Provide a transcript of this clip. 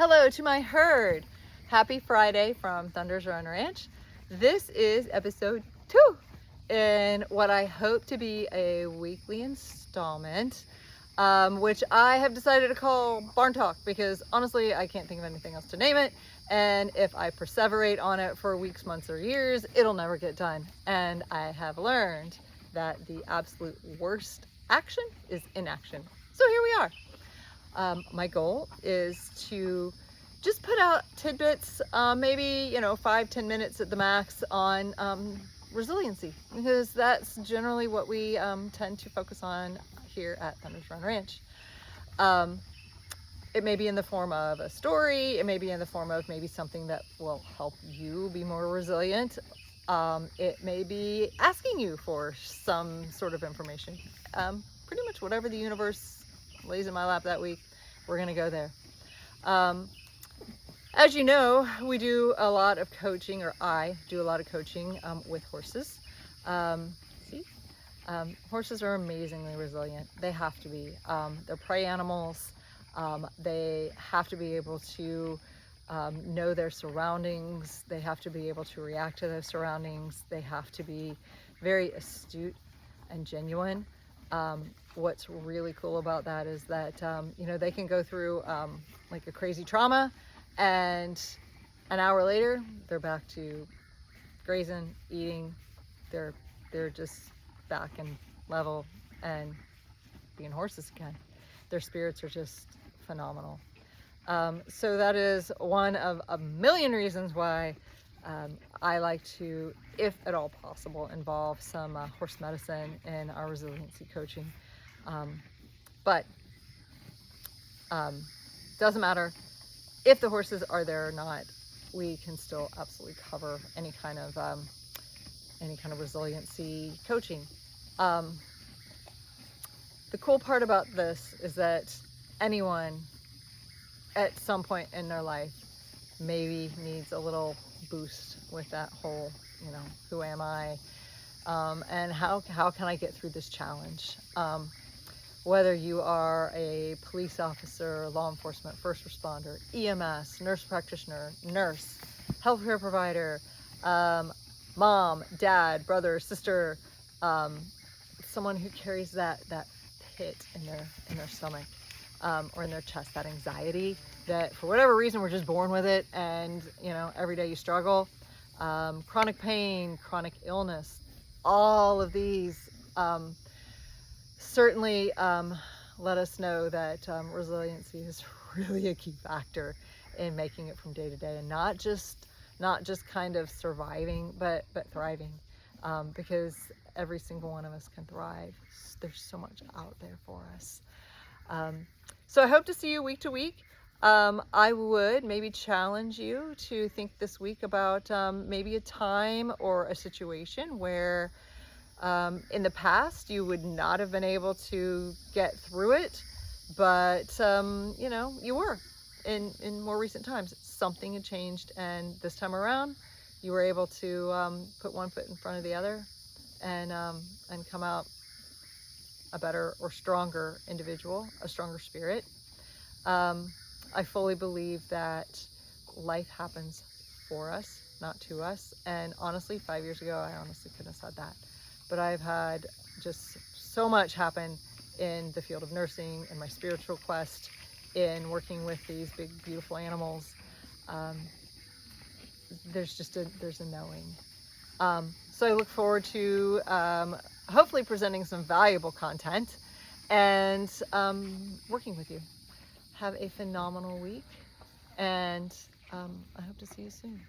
Hello to my herd. Happy Friday from Thunder's Run Ranch. This is episode 2 in what I hope to be a weekly installment, which I have decided to call Barn Talk because honestly, I can't think of anything else to name it. And if I perseverate on it for weeks, months, or years, it'll never get done. And I have learned that the absolute worst action is inaction. So here we are. My goal is to just put out tidbits, maybe 5-10 minutes at the max on resiliency, because that's generally what we tend to focus on here at Thunder's Run Ranch. It may be in the form of a story, it may be in the form of maybe something that will help you be more resilient. It may be asking you for some sort of information. Pretty much whatever the universe lays in my lap that week, we're gonna go there. As you know, we do a lot of coaching, or I do a lot of coaching with horses. Horses are amazingly resilient. They have to be. They're prey animals. They have to be able to know their surroundings. They have to be able to react to their surroundings. They have to be very astute and genuine. What's really cool about that is that they can go through like a crazy trauma, and an hour later they're back to grazing, eating. They're just back and level and being horses again. Their spirits are just phenomenal. So that is one of a million reasons why I like to, if at all possible, involve some horse medicine in our resiliency coaching. But doesn't matter if the horses are there or not, we can still absolutely cover any kind of resiliency coaching. The cool part about this is that anyone at some point in their life maybe needs a little boost with that whole, who am I? And how can I get through this challenge? Whether you are a police officer, law enforcement, first responder, EMS, nurse practitioner, nurse, healthcare provider, mom, dad, brother, sister, someone who carries that pit in their stomach or in their chest, that anxiety that for whatever reason we're just born with it, and every day you struggle, chronic pain, chronic illness, all of these certainly let us know that resiliency is really a key factor in making it from day to day, and not just kind of surviving, but thriving, because every single one of us can thrive. There's so much out there for us. So I hope to see you week to week. I would maybe challenge you to think this week about maybe a time or a situation where in the past you would not have been able to get through it, but you were in more recent times. Something had changed, and this time around you were able to put one foot in front of the other and come out a better or stronger individual, a stronger spirit. I fully believe that life happens for us, not to us. And honestly, 5 years ago, I honestly couldn't have said that. But I've had just so much happen in the field of nursing, in my spiritual quest, in working with these big, beautiful animals. There's a knowing. So I look forward to hopefully presenting some valuable content and working with you. Have a phenomenal week, and I hope to see you soon.